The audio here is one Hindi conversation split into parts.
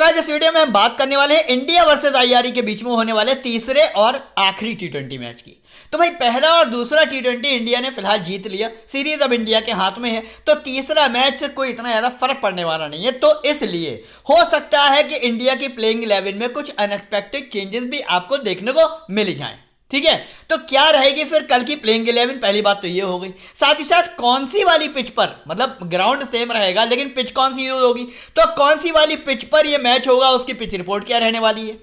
गाइस इस वीडियो में हम बात करने वाले हैं इंडिया वर्सेस आईआरई के बीच में होने वाले तीसरे और आखिरी टी20 मैच की। तो भाई पहला और दूसरा टी20 इंडिया ने फिलहाल जीत लिया, सीरीज अब इंडिया के हाथ में है, तो तीसरा मैच से कोई इतना ज़्यादा फर्क पड़ने वाला नहीं है। तो इसलिए हो सकता है कि इंडिया की प्लेइंग 11 में कुछ अनएक्सपेक्टेड चेंजेस भी आपको देखने को मिल जाएं। ठीक है, तो क्या रहेगी फिर कल की प्लेइंग 11? पहली बात तो ये हो गई, साथ ही साथ कौन सी वाली पिच पर, मतलब ग्राउंड सेम रहेगा लेकिन पिच कौन सी यूज होगी, तो कौन सी वाली पिच पर ये मैच होगा, उसकी पिच रिपोर्ट क्या रहने वाली है।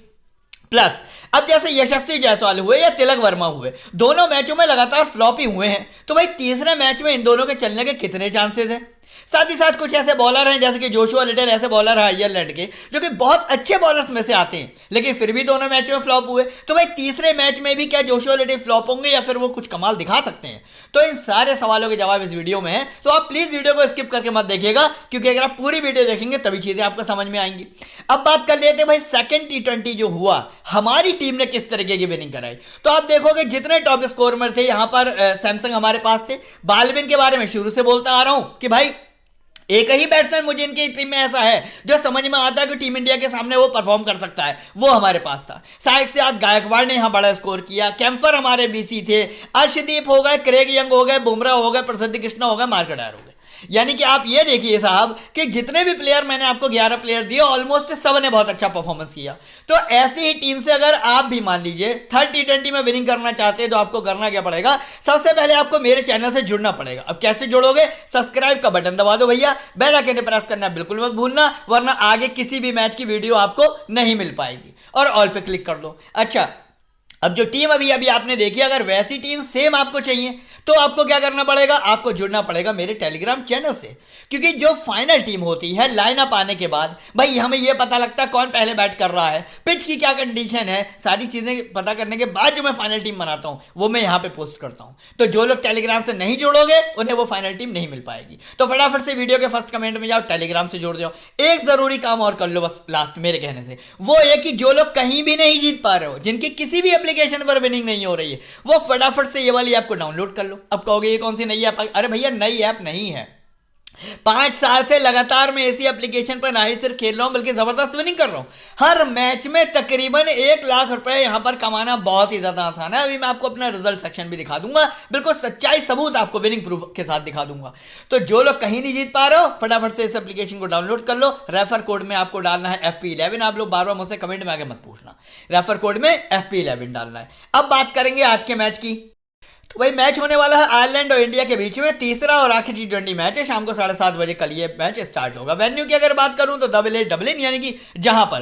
प्लस अब जैसे यशस्वी जायसवाल हुए या तिलक वर्मा हुए, दोनों मैचों में लगातार फ्लॉप ही हुए हैं, तो भाई तीसरे मैच में इन दोनों के चलने के कितने चांसेस हैं। साथ ही साथ कुछ ऐसे बॉलर हैं जैसे कि जोशुआ लिटल, ऐसे बॉलर हैं आयरलैंड के जो कि बहुत अच्छे बॉलर्स में से आते हैं, लेकिन फिर भी दोनों मैचों में फ्लॉप हुए। तो भाई तीसरे मैच में भी क्या जोशुआ लिटल फ्लॉप होंगे या फिर वो कुछ कमाल दिखा सकते हैं? तो इन सारे सवालों के जवाब इस वीडियो में है, तो आप प्लीज वीडियो को स्किप करके मत देखिएगा, क्योंकि अगर आप पूरी वीडियो देखेंगे तभी चीजें आपको समझ में आएंगी। अब बात कर लेते हैं भाई सेकंड टी20 जो हुआ, हमारी टीम ने किस तरीके की विनिंग कराई। तो आप देखोगे जितने टॉप स्कोरर थे यहाँ पर, सैमसंग हमारे पास थे, बाल्बिन के बारे में शुरू से बोलता आ रहा हूं कि भाई एक ही बैट्समैन मुझे इनकी टीम में ऐसा है जो समझ में आता है कि टीम इंडिया के सामने वो परफॉर्म कर सकता है, वो हमारे पास था। साइड से आज गायकवाड़ ने यहाँ बड़ा स्कोर किया, कैम्फर हमारे बीसी थे, अर्शदीप हो गए, क्रेग यंग हो गए, बुमराह हो गए, प्रसिद्ध कृष्णा हो गए, मार्कडायर हो गए। यानी कि आप ये देखिए साहब कि जितने भी प्लेयर मैंने आपको 11 प्लेयर दिए, ऑलमोस्ट सब ने बहुत अच्छा परफॉर्मेंस किया। तो ऐसी ही टीम से अगर आप भी मान लीजिए थर्ड टी20 में विनिंग करना चाहते हैं, तो आपको करना क्या पड़ेगा? सबसे पहले आपको मेरे चैनल से जुड़ना पड़ेगा। अब कैसे जुड़ोगे? सब्सक्राइब का बटन दबा दो भैया, बेल आइकन प्रेस करना बिल्कुल मत भूलना, वरना आगे किसी भी मैच की वीडियो आपको नहीं मिल पाएगी। और ऑल पे क्लिक कर दो। अच्छा, अब जो टीम अभी अभी आपने देखी, अगर वैसी टीम सेम आपको चाहिए तो आपको क्या करना पड़ेगा? आपको जुड़ना पड़ेगा मेरे टेलीग्राम चैनल से, क्योंकि जो फाइनल टीम होती है लाइनअप आने के बाद भाई हमें यह पता लगता है कौन पहले बैट कर रहा है, पिच की क्या कंडीशन है, सारी चीजें पता करने के बाद जो मैं फाइनल टीम बनाता हूं वो मैं यहां पे पोस्ट करता हूं। तो जो लोग टेलीग्राम से नहीं जुड़ोगे उन्हें वो फाइनल टीम नहीं मिल पाएगी। तो फटाफट से वीडियो के फर्स्ट कमेंट में जाओ, टेलीग्राम से जुड़ जाओ। एक जरूरी काम और कर लो बस लास्ट मेरे कहने से, वो ये कि जो लोग कहीं भी नहीं जीत पा रहे हो, जिनकी किसी भी एप्लीकेशन पर विनिंग नहीं हो रही है, वो फटाफट से ये वाली ऐप को डाउनलोड कर लो। अब कहोगे ये कौन सी नई ऐप? अरे भैया नई ऐप नहीं है, 5 साल से लगातार मैं इसी एप्लीकेशन पर ना ही सिर्फ खेल रहा हूं बल्कि जबरदस्त विनिंग कर रहा हूं। हर मैच में तकरीबन 1 लाख रुपए यहां पर कमाना बहुत ही ज्यादा आसान है। अभी मैं आपको अपना रिजल्ट सेक्शन भी दिखा दूंगा, बिल्कुल सच्चाई सबूत आपको विनिंग प्रूफ के साथ दिखा दूंगा। तो जो लोग कहीं नहीं जीत पा रहे हो, फटाफट से इस एप्लीकेशन को डाउनलोड कर लो। रेफर कोड में आपको डालना है FP11। आप लोग बार बार मुझसे कमेंट में आगे मत पूछना, रेफर कोड में FP11 डालना है। अब बात करेंगे आज के मैच की। तो भाई मैच होने वाला है आयरलैंड और इंडिया के बीच में, तीसरा और आखिरी टी20 मैच है। शाम को 7:30 बजे कल ये मैच स्टार्ट होगा। वेन्यू की अगर बात करूं तो डबलिन, यानी कि जहां पर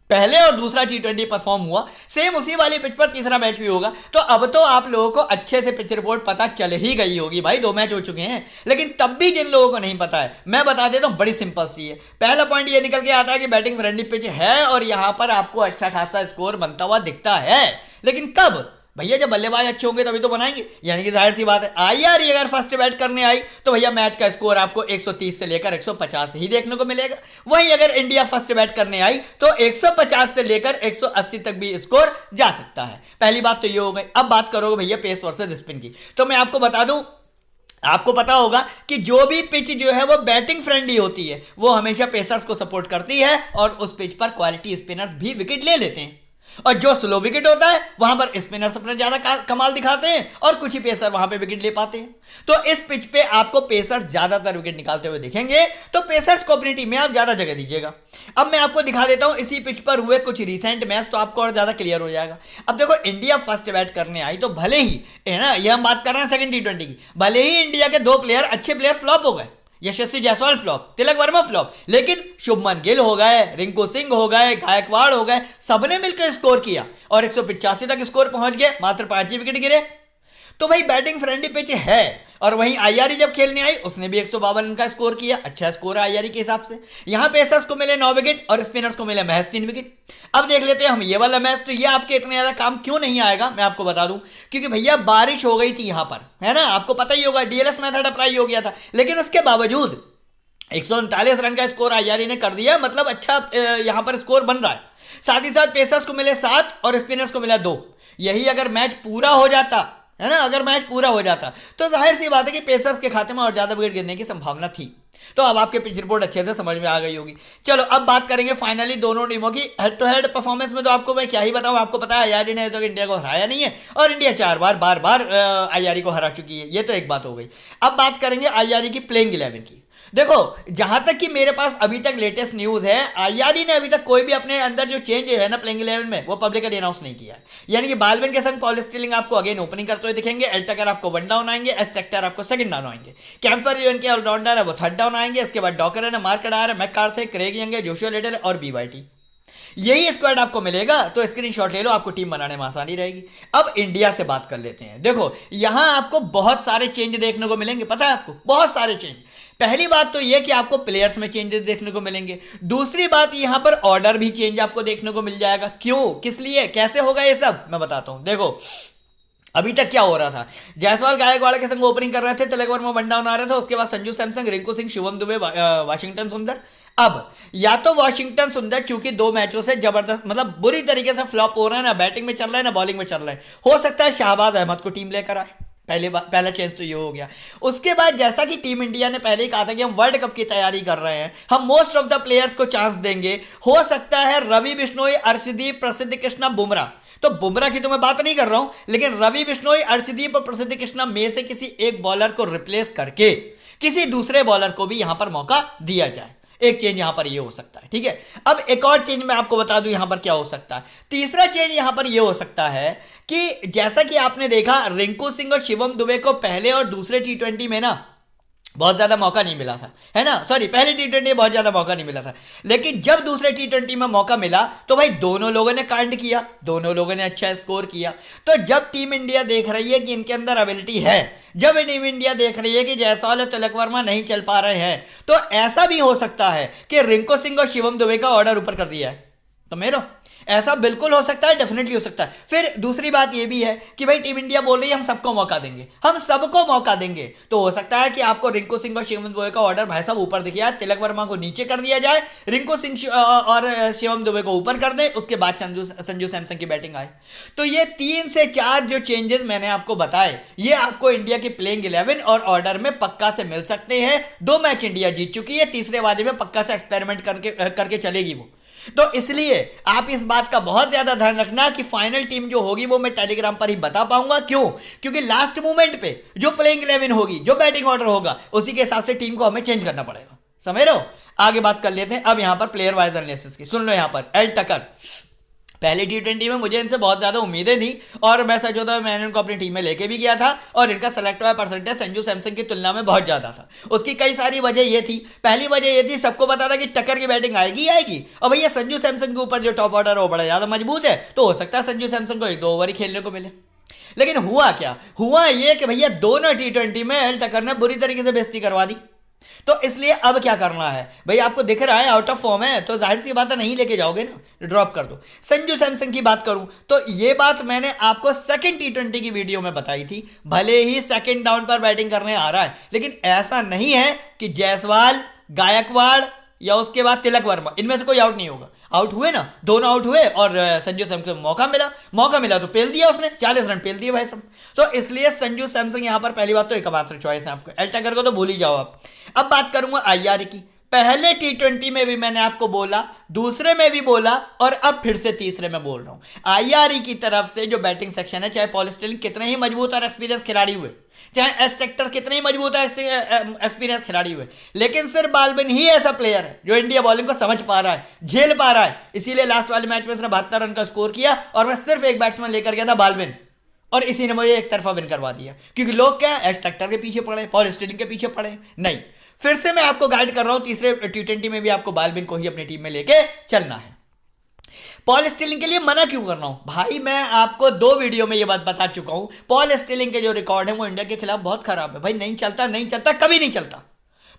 पहले और दूसरा टी20 परफॉर्म हुआ, सेम उसी वाली पिच पर तीसरा मैच भी होगा। तो अब तो आप लोगों को अच्छे से पिच रिपोर्ट पता चल ही गई होगी भाई, 2 मैच हो चुके हैं। लेकिन तब भी जिन लोगों को नहीं पता है मैं बता देता हूं, बड़ी सिंपल सी है। पहला पॉइंट ये निकल के आता है कि बैटिंग फ्रेंडली पिच है और यहां पर आपको अच्छा खासा स्कोर बनता हुआ दिखता है, लेकिन कब? भैया जब बल्लेबाज अच्छे होंगे तभी तो बनाएंगे। यानी कि जाहिर सी बात है, आईआरई अगर फर्स्ट बैट करने आई तो भैया मैच का स्कोर आपको 130 से लेकर 150 ही देखने को मिलेगा। वहीं अगर इंडिया फर्स्ट बैट करने आई तो 150 से लेकर 180 तक भी स्कोर जा सकता है। पहली बात तो ये हो गई। अब बात करोगे भैया पेस वर्सेस स्पिन की, तो मैं आपको बता दूं, आपको पता होगा कि जो भी पिच जो है वो बैटिंग फ्रेंडली होती है वो हमेशा पेसर्स को सपोर्ट करती है, और उस पिच पर क्वालिटी स्पिनर्स भी विकेट ले लेते हैं। और जो स्लो विकेट होता है वहां पर स्पिनर्स अपना ज्यादा कमाल दिखाते हैं और कुछ ही पेसर वहां पे विकेट ले पाते हैं। तो इस पिच पे आपको पेसर्स ज्यादातर विकेट निकालते हुए दिखेंगे, तो पेसर्स को अपनी टीम में आप ज्यादा जगह दीजिएगा। अब मैं आपको दिखा देता हूं इसी पिच पर हुए कुछ रिसेंट मैच, तो आपको और ज्यादा क्लियर हो जाएगा। अब देखो इंडिया फर्स्ट बैट करने आई तो भले ही, है ना, ये हम बात कर रहे हैं सेकंड टी20 की, भले ही इंडिया के 2 प्लेयर अच्छे प्लेयर फ्लॉप हो गए, यशस्वी जायसवाल फ्लॉप, तिलक वर्मा फ्लॉप, लेकिन शुभमन गिल हो गए, रिंकू सिंह हो गए, गायकवाड़ हो गए, सबने मिलकर स्कोर किया और 185 तक स्कोर पहुंच गए, मात्र 5 ही विकेट गिरे। तो भाई बैटिंग फ्रेंडली पिच है। और वहीं आईआरई जब खेलने आई उसने भी 152 रन का स्कोर किया, अच्छा स्कोर है आईआरई के हिसाब से। यहां पेसर्स को मिले 9 विकेट और स्पिनर्स को मिले महज 3 विकेट। अब देख लेते हैं हम ये वाला मैच, तो ये आपके इतने ज्यादा काम क्यों नहीं आएगा मैं आपको बता दूं, क्योंकि भैया बारिश हो गई थी यहां पर, है ना, आपको पता ही होगा, डीएलएस मेथड अप्लाई हो गया था, लेकिन उसके बावजूद 139 रन का स्कोर आईआरई ने कर दिया, मतलब अच्छा यहां पर स्कोर बन रहा है। साथ ही साथ पेसर्स को मिले 7 और स्पिनर्स को मिला 2। यही अगर मैच पूरा हो जाता, है ना, अगर मैच पूरा हो जाता तो जाहिर सी बात है कि पेसर्स के खाते में और ज्यादा विकेट गिरने की संभावना थी। तो अब आपके पिच रिपोर्ट अच्छे से समझ में आ गई होगी। चलो अब बात करेंगे फाइनली दोनों टीमों की हेड टू हेड परफॉर्मेंस में। तो आपको मैं क्या ही बताऊं, आपको पता है आईआरई ने तो इंडिया को हराया नहीं है और इंडिया 4 बार आईआरई को हरा चुकी है, ये तो एक बात हो गई। अब बात करेंगे आईआरई की प्लेइंग 11 की। देखो जहां तक कि मेरे पास अभी तक लेटेस्ट न्यूज है, आईआरई ने अभी तक कोई भी अपने अंदर जो चेंज है ना प्लेइंग 11 में वो पब्लिकली अनाउंस नहीं किया है। यानी कि बालविन के संग पॉल स्टिलिंग आपको अगेन ओपनिंग करते हुए दिखेंगे, एल टकर आपको 1 डाउन आएंगे, एस टेक्टर आपको 2nd डाउन आएंगे, कैम्फर जो इनके ऑलराउंडर है वो 3rd डाउन आएंगे, इसके बाद डॉकर है, मार्क कडार है, मैककार्थे, क्रेग यंग है, जोशुआ लिटिल और बीवाईटी। यही स्क्वाड आपको मिलेगा, तो स्क्रीनशॉट ले लो, आपको टीम बनाने में आसानी रहेगी। अब इंडिया से बात कर लेते हैं। देखो यहां आपको बहुत सारे चेंज देखने को मिलेंगे, पता है आपको, बहुत सारे चेंज। पहली बात तो यह कि आपको प्लेयर्स में चेंजेस देखने को मिलेंगे। दूसरी बात यहां पर ऑर्डर भी चेंज आपको देखने को मिल जाएगा। क्यों, किस लिए, कैसे होगा ये सब मैं बताता हूं। देखो अभी तक क्या हो रहा था, जायसवाल गायकवाड़ के संग ओपनिंग कर रहे थे, तिलक वर्मा 1 डाउन आ रहा था, उसके बाद संजू सैमसन, रिंकू सिंह, शिवम दुबे, वाशिंगटन सुंदर। अब या तो वाशिंगटन सुंदर चूंकि 2 मैचों से जबरदस्त मतलब बुरी तरीके से फ्लॉप हो रहा है, ना बैटिंग में चल रहा है ना बॉलिंग में चल रहा है, हो सकता है शाहबाज अहमद को टीम लेकर आए। पहला चेंज तो ये हो गया। उसके बाद जैसा कि टीम इंडिया ने पहले ही कहा था कि हम वर्ल्ड कप की तैयारी कर रहे हैं, हम मोस्ट ऑफ द प्लेयर्स को चांस देंगे। हो सकता है रवि बिश्नोई, अर्शदीप, प्रसिद्ध कृष्णा, बुमराह, तो बुमराह की तो मैं बात नहीं कर रहा हूं, लेकिन रवि बिश्नोई, अर्शदीप और प्रसिद्ध कृष्णा में से किसी एक बॉलर को रिप्लेस करके किसी दूसरे बॉलर को भी यहां पर मौका दिया जाए। एक चेंज यहां पर ये हो सकता है, ठीक है। अब एक और चेंज मैं आपको बता दूं यहां पर क्या हो सकता है। तीसरा चेंज यहां पर ये हो सकता है कि जैसा कि आपने देखा रिंकू सिंह और शिवम दुबे को पहले और दूसरे टी20 में ना बहुत ज्यादा मौका नहीं मिला था, है ना, सॉरी पहले टी20 में बहुत ज्यादा मौका नहीं मिला था, लेकिन जब दूसरे टी20 में मौका मिला तो भाई दोनों लोगों ने कांड किया, दोनों लोगों ने अच्छा स्कोर किया। तो जब टीम इंडिया देख रही है कि इनके अंदर एबिलिटी है, जब टीम इंडिया देख रही है कि जायसवाल और तिलक वर्मा नहीं चल पा रहे हैं, तो ऐसा भी हो सकता है कि रिंकू सिंह और शिवम दुबे का ऑर्डर ऊपर कर दिया है। तो मेरो ऐसा बिल्कुल हो सकता है, डेफिनेटली हो सकता है। फिर दूसरी बात यह भी है कि भाई टीम इंडिया बोल रही है हम सबको मौका देंगे, हम सबको मौका देंगे, तो हो सकता है कि आपको रिंकू सिंह और शिवम दुबे का ऑर्डर भाई साहब ऊपर दिख जाए, तिलक वर्मा को नीचे कर दिया जाए, रिंकू सिंह और शिवम दुबे को ऊपर कर दे, उसके बाद संजू सैमसन की बैटिंग आए। तो ये 3 से 4 जो चेंजेस मैंने आपको बताए, ये आपको इंडिया की प्लेइंग 11 और ऑर्डर में पक्का से मिल सकते हैं। 2 मैच इंडिया जीत चुकी है, तीसरे वाले में पक्का से एक्सपेरिमेंट करके चलेगी वो। तो इसलिए आप इस बात का बहुत ज्यादा ध्यान रखना कि फाइनल टीम जो होगी वो मैं टेलीग्राम पर ही बता पाऊंगा। क्यों, क्योंकि लास्ट मोमेंट पे जो प्लेइंग 11 होगी, जो बैटिंग ऑर्डर होगा, उसी के हिसाब से टीम को हमें चेंज करना पड़ेगा, समझ रहे हो। आगे बात कर लेते हैं अब यहां पर प्लेयर वाइज एनालिसिस की। सुन लो यहां पर एल टकर, पहले टी20 में मुझे इनसे बहुत ज़्यादा उम्मीदें थी और मैं सच होता है मैंने इनको अपनी टीम में लेके भी गया था और इनका सेलेक्ट हुआ परसेंटेज संजू सैमसन की तुलना में बहुत ज़्यादा था। उसकी कई सारी वजह ये थी, पहली वजह ये थी सबको पता था कि टक्कर की बैटिंग आएगी आएगी, और भैया संजू सैमसन के ऊपर जो टॉप ऑर्डर है वो बड़ा ज़्यादा मजबूत है, तो हो सकता है संजू सैमसन को 1-2 ओवर ही खेलने को मिले। लेकिन हुआ क्या, हुआ ये कि भैया दोनों टी20 में एल टक्कर ने बुरी तरीके से बेइज्जती करवा दी। तो इसलिए अब क्या करना है भाई, आपको दिख रहा है आउट ऑफ फॉर्म है, तो जाहिर सी बात है नहीं लेके जाओगे ना, ड्रॉप कर दो। संजू सैमसन की बात करूं तो ये बात मैंने आपको सेकंड टी20 की वीडियो में बताई थी। भले ही 2nd डाउन पर बैटिंग करने आ रहा है, लेकिन ऐसा नहीं है कि जायसवाल, गायकवाड़ या उसके बाद तिलक वर्मा इनमें से कोई आउट नहीं होगा। आउट हुए ना, दोनों आउट हुए और संजू सैमसन को मौका मिला तो पेल दिया उसने, 40 रन पेल दिए भाई सब। तो इसलिए संजू सैमसन यहां पर पहली बात तो एकमात्र चॉइस है आपको, एल टकर को तो भूल ही जाओ आप। अब बात करूंगा आईआरई की। पहले टी20 में भी मैंने आपको बोला, दूसरे में भी बोला और अब फिर से तीसरे में बोल रहा हूं, आईआरई की तरफ से जो बैटिंग सेक्शन है, चाहे पॉल स्टिलिंग कितने ही मजबूत और एक्सपीरियंस खिलाड़ी हुए, चाहे एस टेक्टर कितने ही मजबूत है एक्सपीरियंस खिलाड़ी हुए, लेकिन सिर्फ बालविन ही ऐसा प्लेयर है जो इंडिया बॉलिंग को समझ पा रहा है, झेल पा रहा है। इसीलिए लास्ट वाले मैच में उसने 72 रन का स्कोर किया और मैं सिर्फ एक बैट्समैन लेकर गया था बालविन, और इसी ने मुझे एक तरफा विन करवा दिया। क्योंकि लोग क्या एस टेक्टर के पीछे पड़े, पॉल स्टिलिंग के पीछे पड़े नहीं। फिर से मैं आपको गाइड कर रहा हूं, तीसरे टी20 में भी आपको बालविन को ही अपनी टीम में लेके चलना है। पॉल स्टिलिंग के लिए मना क्यों कर रहा हूं भाई, मैं आपको 2 वीडियो में ये बात बता चुका हूं, पॉल स्टिलिंग के जो रिकॉर्ड है वो इंडिया के खिलाफ बहुत खराब है भाई, नहीं चलता कभी नहीं चलता,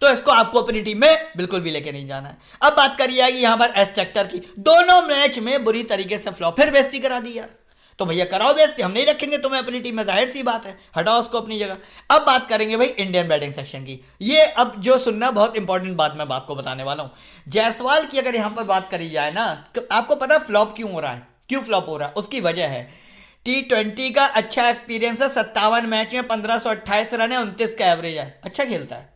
तो इसको आपको अपनी टीम में बिल्कुल भी लेके नहीं जाना है। अब बात करिए यहां पर एस टेक्टर की, दोनों मैच में बुरी तरीके से फ्लॉप, फिर बेइज्जती करा दी यार, तो भैया कराओ बेइज्जती, हम नहीं रखेंगे तुम्हें अपनी टीम में, जाहिर सी बात है, हटाओ उसको अपनी जगह। अब बात करेंगे भाई इंडियन बैटिंग सेक्शन की, ये अब जो सुनना बहुत इंपॉर्टेंट बात मैं आपको बताने वाला हूं। जायसवाल की अगर यहां पर बात करी जाए ना, तो आपको पता फ्लॉप क्यों हो रहा है, क्यों फ्लॉप हो रहा है, उसकी वजह है टी20 का अच्छा एक्सपीरियंस है, 57 मैच में 1528 रन है, 29 का एवरेज है, अच्छा खेलता है।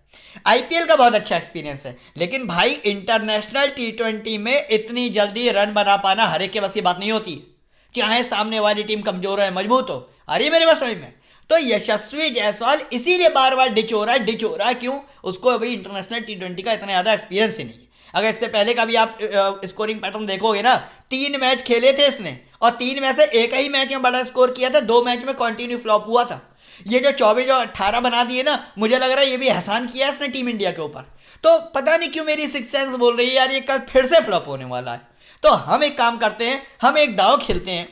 आईपीएल का बहुत अच्छा एक्सपीरियंस है, लेकिन भाई इंटरनेशनल टी20 में इतनी जल्दी रन बना पाना हर एक के बस की बात नहीं होती, चाहे सामने वाली टीम कमजोर है मजबूत हो। अरे मेरे बस समझ में। तो यशस्वी जायसवाल इसीलिए बार बार डिच हो रहा है। क्यों? उसको अभी इंटरनेशनल टी20 का इतना ज़्यादा एक्सपीरियंस ही नहीं है। अगर इससे पहले का भी आप स्कोरिंग पैटर्न देखोगे ना, 3 मैच खेले थे इसने और 3 में से एक ही मैच में बड़ा स्कोर किया था, 2 मैच में कंटिन्यू फ्लॉप हुआ था। ये जो 24 और 18 बना दिए ना, मुझे लग रहा है ये भी एहसान किया इसने टीम इंडिया के ऊपर। तो पता नहीं क्यों मेरी सिक्स सेंस बोल रही है यार ये कल फिर से फ्लॉप होने वाला है। तो हम एक काम करते हैं, हम एक दांव खेलते हैं,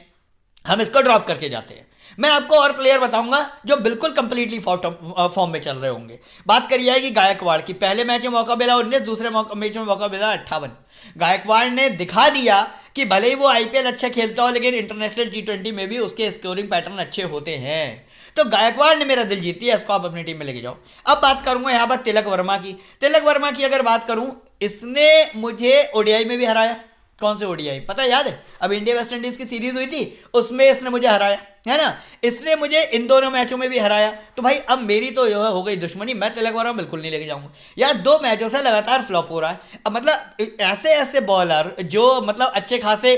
हम इसको ड्रॉप करके जाते हैं। मैं आपको और प्लेयर बताऊंगा जो बिल्कुल कंप्लीटली फॉर्म में चल रहे होंगे। बात करी जाएगी गायकवाड़ की। पहले मैच में मौका मिला 19, दूसरे मैच में मौका मिला 58। गायकवाड़ ने दिखा दिया कि भले ही वो आईपीएल अच्छा खेलता हो, लेकिन इंटरनेशनल टी20 में भी उसके स्कोरिंग पैटर्न अच्छे होते हैं। तो गायकवाड़ ने मेरा दिल जीत लिया, इसको आप अपनी टीम में लेके जाओ। अब बात करूंगा यहाँ पर तिलक वर्मा की। तिलक वर्मा की अगर बात करूं, इसने मुझे ओडीआई में भी हराया। कौन से ओडीआई पता याद है? अब इंडिया वेस्ट इंडीज की सीरीज हुई थी, उसमें इसने मुझे हराया, है ना। इसने मुझे इन दोनों मैचों में भी हराया। तो भाई अब मेरी तो यह हो गई दुश्मनी, मैं तिलक वर्मा बिल्कुल नहीं लेके जाऊंगा यार। 2 मैचों से लगातार फ्लॉप हो रहा है। अब मतलब ऐसे ऐसे बॉलर जो मतलब अच्छे खासे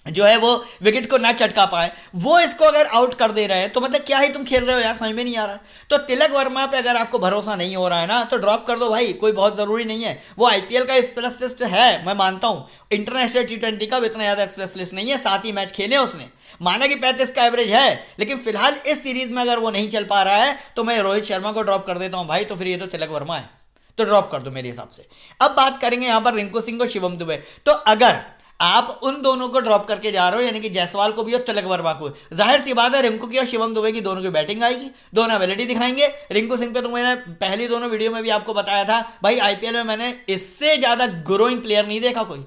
जो है वो विकेट को ना चटका पाए, वो इसको अगर आउट कर दे रहे हैं, तो मतलब क्या ही तुम खेल रहे हो यार, समझ में नहीं आ रहा है। तो तिलक वर्मा पे अगर आपको भरोसा नहीं हो रहा है ना, तो ड्रॉप कर दो भाई, कोई बहुत ज़रूरी नहीं है। वो आईपीएल का स्पेशलिस्ट है, मैं मानता हूँ। इंटरनेशनल टी20 का इतना ज़्यादा स्पेशलिस्ट नहीं है, 7 ही मैच खेले उसने। माना कि 35 का एवरेज है, लेकिन फिलहाल इस सीरीज में अगर वो नहीं चल पा रहा है, तो मैं रोहित शर्मा को ड्रॉप कर देता हूँ भाई। तो फिर ये तो तिलक वर्मा है, तो ड्रॉप कर दो मेरे हिसाब से। अब बात करेंगे यहाँ पर रिंकू सिंह और शिवम दुबे। तो अगर आप उन दोनों को ड्रॉप करके जा रहे हो, यानी कि जायसवाल को भी और तिलक वर्मा को, जाहिर सी बात है रिंकू की और शिवम दुबे की दोनों की बैटिंग आएगी, दोनों एबिलिटी दिखाएंगे। रिंकू सिंह पे तो मैंने पहली दोनों वीडियो में भी आपको बताया था भाई, आईपीएल में मैंने इससे ज़्यादा ग्रोइंग प्लेयर नहीं देखा कोई।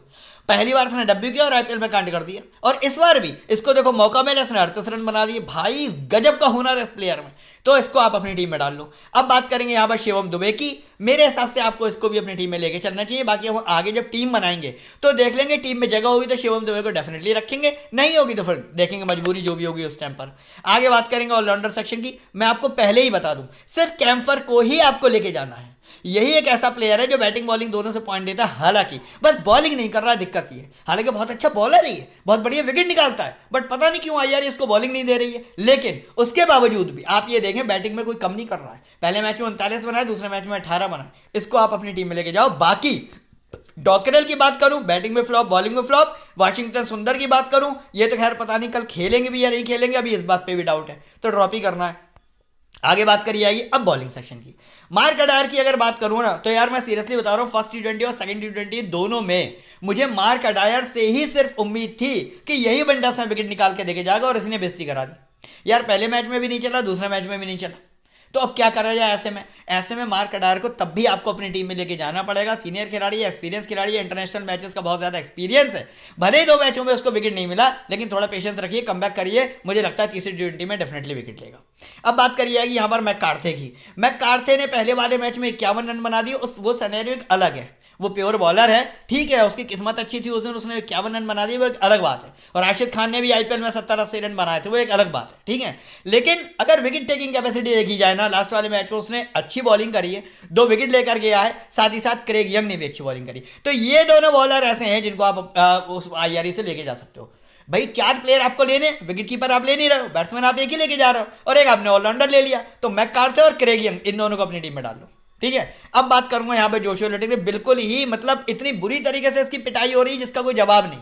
पहली बार इसने डब्ल्यू किया और आईपीएल में कांड कर दिया, और इस बार भी इसको देखो मौका मिला, इसने 38 रन बना दिए। भाई गजब का हुनर है इस प्लेयर में, तो इसको आप अपनी टीम में डाल लो। अब बात करेंगे यहाँ पर शिवम दुबे की। मेरे हिसाब से आपको इसको भी अपनी टीम में लेके चलना चाहिए। बाकी हम आगे जब टीम बनाएंगे तो देख लेंगे, टीम में जगह होगी तो शिवम दुबे को डेफिनेटली रखेंगे, नहीं होगी तो फिर देखेंगे मजबूरी जो भी होगी उस टाइम पर। आगे बात करेंगे ऑलराउंडर सेक्शन की। मैं आपको पहले ही बता दूं, सिर्फ कैम्फर को ही आपको लेके जाना है। यही एक ऐसा प्लेयर है जो बैटिंग बॉलिंग दोनों से पॉइंट देता है, हालांकि बस बॉलिंग नहीं कर रहा है, दिक्कत ये। हालांकि बहुत अच्छा बॉलर है, बहुत बढ़िया विकेट निकालता है, बट पता नहीं क्यों आईआर इसको बॉलिंग नहीं दे रही है। लेकिन उसके बावजूद भी आप ये देखें, बैटिंग में कोई कम नहीं कर रहा है। पहले मैच में 39 बनाए, दूसरे मैच में 18 बनाए। इसको आप अपनी टीम में लेके जाओ। बाकी डॉकरेल की बात करूं, बैटिंग में फ्लॉप, बॉलिंग में फ्लॉप। वाशिंगटन सुंदर की बात करूं, ये तो खैर पता नहीं कल खेलेंगे भी या नहीं खेलेंगे, अभी इस बात पे भी डाउट है, तो ड्रॉप ही करना है। आगे बात करी जाएगी अब बॉलिंग सेक्शन की। मार्क अडायर की अगर बात करूं ना, तो यार मैं सीरियसली बता रहा हूं, फर्स्ट टी20 और सेकंड टी20 दोनों में मुझे मार्क अडायर से ही सिर्फ उम्मीद थी कि यही बंदा से विकेट निकाल के देके जाएगा, और इसने बेइज्जती करा दी यार। पहले मैच में भी नहीं चला, दूसरे मैच में भी नहीं चला, तो अब क्या करा जाए ऐसे में? ऐसे में मार्क अडायर को तब भी आपको अपनी टीम में लेके जाना पड़ेगा। सीनियर खिलाड़ी है, एक्सपीरियंस खिलाड़ी है, इंटरनेशनल मैचेस का बहुत ज़्यादा एक्सपीरियंस है। भले ही 2 मैचों में उसको विकेट नहीं मिला, लेकिन थोड़ा पेशेंस रखिए, कमबैक करिए, मुझे लगता है तीसरी टी20 में डेफिनेटली विकेट लेगा। अब बात करी जाएगी यहाँ पर मैककार्थे की। मैककार्थे ने पहले वाले मैच में 51 रन बना दिए। वो सिनेरियो एक अलग है, वो प्योर बॉलर है, ठीक है, उसकी किस्मत अच्छी थी, उस दिन उसने 51 रन बना दिए, वो एक अलग बात है। और राशिद खान ने भी आईपीएल में 70-80 रन बनाए थे, वो एक अलग बात है, ठीक है। लेकिन अगर विकेट टेकिंग कैपेसिटी देखी जाए ना, लास्ट वाले मैच में उसने अच्छी बॉलिंग करी है, 2 विकेट लेकर गया है, साथ ही साथ क्रेग यंग ने भी अच्छी बॉलिंग करी। तो ये दोनों बॉलर ऐसे हैं जिनको आप उस आईआरई से लेके जा सकते हो। भाई 4 प्लेयर आपको लेने, विकेट कीपर आप ले नहीं रहे हो, बैट्समैन आप एक ही लेके जा रहे हो, और एक आपने ऑलराउंडर ले लिया। तो मैककार्थे और क्रेग यंग, इन दोनों को अपनी टीम में डाल लो, ठीक है। अब बात करूंगा यहाँ पे जोशुआ लेटिन की। बिल्कुल ही मतलब इतनी बुरी तरीके से इसकी पिटाई हो रही है जिसका कोई जवाब नहीं।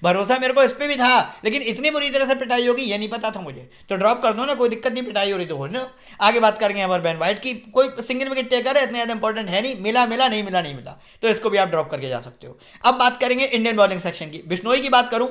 भरोसा मेरे को इस पे भी था, लेकिन इतनी बुरी तरह से पिटाई होगी ये नहीं पता था मुझे, तो ड्रॉप कर दो ना, कोई दिक्कत नहीं, पिटाई हो रही तो हो ना। आगे बात करेंगे यहाँ पर बेन वाइट की। कोई सिंगल विकेट टेकर है, इतना ज़्यादा इंपॉर्टेंट है नहीं, मिला मिला, नहीं मिला नहीं मिला, तो इसको भी आप ड्रॉप करके जा सकते हो। अब बात करेंगे इंडियन बॉलिंग सेक्शन की। बिश्नोई की बात करूं,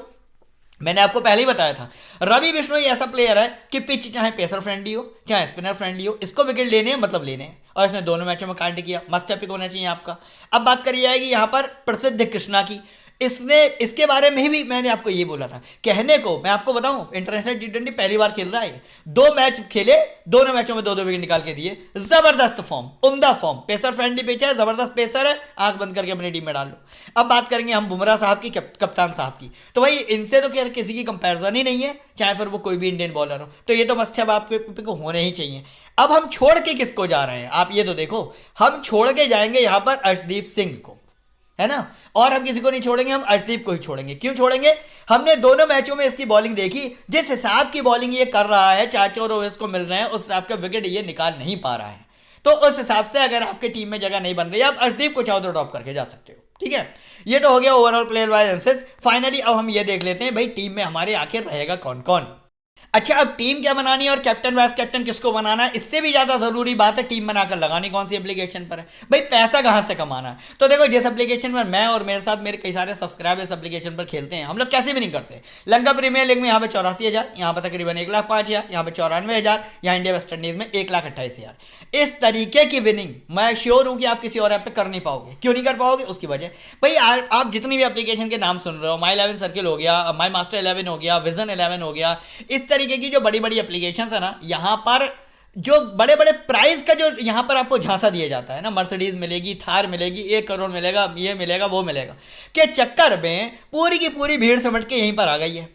मैंने आपको पहले ही बताया था, रवि बिश्नोई ऐसा प्लेयर है कि पिच चाहे पेसर फ्रेंडली हो चाहे स्पिनर फ्रेंडली हो, इसको विकेट लेने हैं मतलब लेने हैं, और इसने दोनों मैचों में कांड किया। मस्ट पिक होना चाहिए आपका। अब बात करी जाएगी यहाँ पर प्रसिद्ध कृष्णा की। इसने इसके बारे में भी मैंने आपको ये बोला था, कहने को मैं आपको बताऊं इंटरनेशनल टी20 पहली बार खेल रहा है, 2 मैच खेले, दोनों मैचों में 2-2 विकेट निकाल के दिए, जबरदस्त फॉर्म, उम्दा फॉर्म, पेसर फ्रेंडली पिच है, जबरदस्त पेसर है, आंख बंद करके अपनी टीम में डाल लो। अब बात करेंगे हम बुमराह साहब की, कप्तान साहब की, तो भाई इनसे तो खैर किसी की कंपैरिजन ही नहीं है, चाहे फिर वो कोई भी इंडियन बॉलर हो, तो ये तो मस्ट हैव आपको होने ही चाहिए। अब हम छोड़ के किसको जा रहे हैं, आप ये तो देखो, हम छोड़ के जाएंगे यहां पर अर्शदीप सिंह को, है ना, और हम किसी को नहीं छोड़ेंगे, हम अर्शदीप को ही छोड़ेंगे। क्यों छोड़ेंगे, हमने दोनों मैचों में इसकी बॉलिंग देखी, जिस हिसाब की बॉलिंग ये कर रहा है, 4-4 ओवर्स को मिल रहे हैं, उस हिसाब का विकेट ये निकाल नहीं पा रहा है। तो उस हिसाब से अगर आपके टीम में जगह नहीं बन रही, आप अर्शदीप को चाहो तो ड्रॉप करके जा सकते हो, ठीक है। ये तो हो गया overall player wise analysis. Finally अब हम ये देख लेते हैं भाई टीम में हमारे आखिर रहेगा कौन कौन। अच्छा, अब टीम क्या बनानी है और कैप्टन वाइस कैप्टन किसको बनाना है, इससे भी ज्यादा जरूरी बात है टीम बनाकर लगानी कौन सी एप्लीकेशन पर है। भाई पैसा कहां से कमाना है, तो देखो जिस एप्लीकेशन पर मैं और मेरे साथ मेरे कई सारे सब्सक्राइबर इस एप्लीकेशन पर खेलते हैं, हम लोग कैसे भी नहीं करते। लंका प्रीमियर लीग में यहाँ पे 84,000, यहाँ पर तकरीबन 1,05,000, यहाँ पे 94,000, यहाँ इंडिया वेस्ट इंडीज में 1,28,000। इस तरीके की विनिंग मैं श्योर हूं कि आप किसी और ऐप पे कर नहीं पाओगे। क्यों नहीं कर पाओगे, उसकी वजह भाई आप जितनी भी एप्लीकेशन के नाम सुन रहे हो, माई 11 सर्किल हो गया, माई मास्टर 11 हो गया, विजन 11 हो गया, इस तरीके की जो बड़ी बड़ी एप्लीकेशंस है ना, यहां पर जो बड़े बड़े प्राइस का जो यहां पर आपको झांसा दिया जाता है ना, मर्सिडीज मिलेगी, थार मिलेगी, 1 करोड़ मिलेगा, ये मिलेगा, वो मिलेगा, के चक्कर में पूरी की पूरी भीड़ समझ के यहीं पर आ गई है।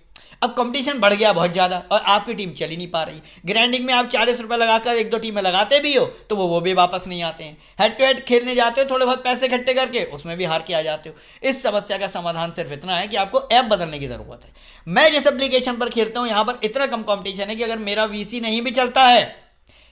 अब कंपटीशन बढ़ गया बहुत ज़्यादा और आपकी टीम चल ही नहीं पा रही। ग्रैंडिंग में आप 40 रुपये लगाकर 1-2 टीमें लगाते भी हो तो वो भी वापस नहीं आते हैं। हेड टू हेड खेलने जाते हो, थोड़े बहुत पैसे इकट्ठे करके उसमें भी हार के आ जाते हो। इस समस्या का समाधान सिर्फ इतना है कि आपको ऐप बदलने की ज़रूरत है। मैं जिस एप्लीकेशन पर खेलता हूँ यहाँ पर इतना कम कॉम्पिटिशन है कि अगर मेरा वीसी नहीं भी चलता है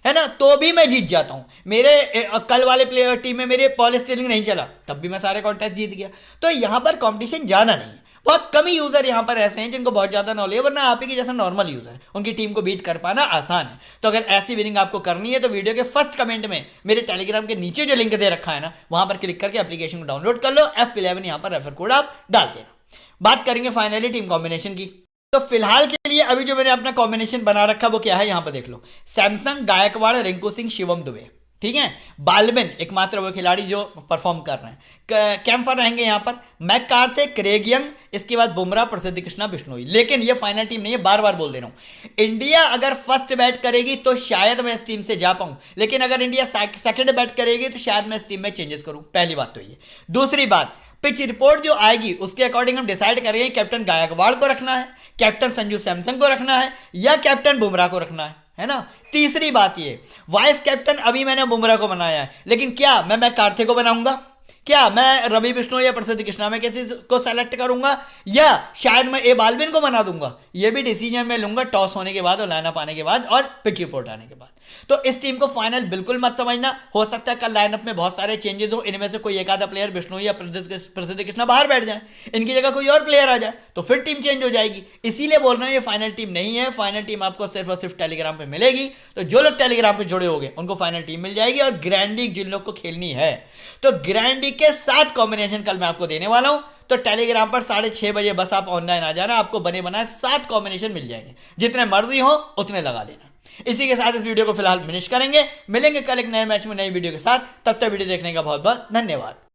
ना, तो भी मैं जीत जाता हूँ। मेरे कल वाले प्लेयर टीम में मेरे पॉल स्टीलिंग नहीं चला, तब भी मैं सारे कॉन्टेस्ट जीत गया। तो यहाँ पर कॉम्पिटिशन ज़्यादा नहीं है, बहुत कम ही यूजर यहाँ पर ऐसे हैं जिनको बहुत ज्यादा नॉलेज है, वरना आप ही के जैसा नॉर्मल यूजर है उनकी टीम को बीट कर पाना आसान है। तो अगर ऐसी विनिंग आपको करनी है तो वीडियो के फर्स्ट कमेंट में मेरे टेलीग्राम के नीचे जो लिंक दे रखा है ना, वहां पर क्लिक करके एप्लीकेशन को डाउनलोड कर लो, F11 यहाँ पर रेफर कोड आप डाल देना। बात करेंगे फाइनली टीम कॉम्बिनेशन की। तो फिलहाल के लिए अभी जो मैंने अपना कॉम्बिनेशन बना रखा वो क्या है, यहाँ पर देख लो, सैमसन, गायकवाड़, रिंकू सिंह, शिवम दुबे, ठीक है। बाल्बिन एकमात्र वो खिलाड़ी जो परफॉर्म कर रहे हैं। कैंपर रहेंगे यहाँ पर मैककार्थे, क्रेग यंग, इसके बाद बुमराह, प्रसिद्ध कृष्णा, बिश्नोई। लेकिन ये फाइनल टीम नहीं है, बार बार बोल दे रहा हूँ। इंडिया अगर फर्स्ट बैट करेगी तो शायद मैं इस टीम से जा पाऊँ, लेकिन अगर इंडिया सेकंड बैट करेगी तो शायद मैं इस टीम में चेंजेस करूँ। पहली बात तो ये। दूसरी बात, पिच रिपोर्ट जो आएगी उसके अकॉर्डिंग हम डिसाइड करेंगे कैप्टन गायकवाड़ को रखना है, कैप्टन संजू सैमसन को रखना है, या कैप्टन बुमराह को रखना है ना। तीसरी बात ये, वाइस कैप्टन अभी मैंने बुमराह को बनाया है, लेकिन क्या मैं कार्थे को बनाऊंगा, क्या मैं रवि बिश्नोई या प्रसिद्ध कृष्णा में किसी को सेलेक्ट करूंगा, या शायद मैं ए बाल्बिन को बना दूंगा, ये भी डिसीजन मैं लूंगा टॉस होने के बाद और लाइनअप आने के बाद और पिच रिपोर्ट आने के बाद। तो इस टीम को फाइनल बिल्कुल मत समझना, हो सकता है कल लाइनअप में बहुत सारे चेंजेस हो, इनमें से कोई एक आधा प्लेयर बिश्नोई या प्रसिद्ध कृष्णा बाहर बैठ जाए, इनकी जगह कोई और प्लेयर आ जाए तो फिर टीम चेंज हो जाएगी। इसीलिए बोल रहा हूँ ये फाइनल टीम नहीं है, फाइनल टीम आपको सिर्फ और सिर्फ टेलीग्राम पे मिलेगी। तो जो लोग टेलीग्राम पे जुड़े होंगे उनको फाइनल टीम मिल जाएगी, और ग्रैंड लीग जिन लोग को खेलनी है तो ग्रैंड लीग के 7 कॉम्बिनेशन कल मैं आपको देने वाला हूं। तो टेलीग्राम पर 6:30 बजे बस आप ऑनलाइन आ जाना, आपको बने बनाए 7 कॉम्बिनेशन मिल जाएंगे, जितने मर्जी हो उतने लगा लेना। इसी के साथ इस वीडियो को फिलहाल फिनिश करेंगे, मिलेंगे कल एक नए मैच में नई वीडियो के साथ। तब तक वीडियो देखने का बहुत बहुत धन्यवाद।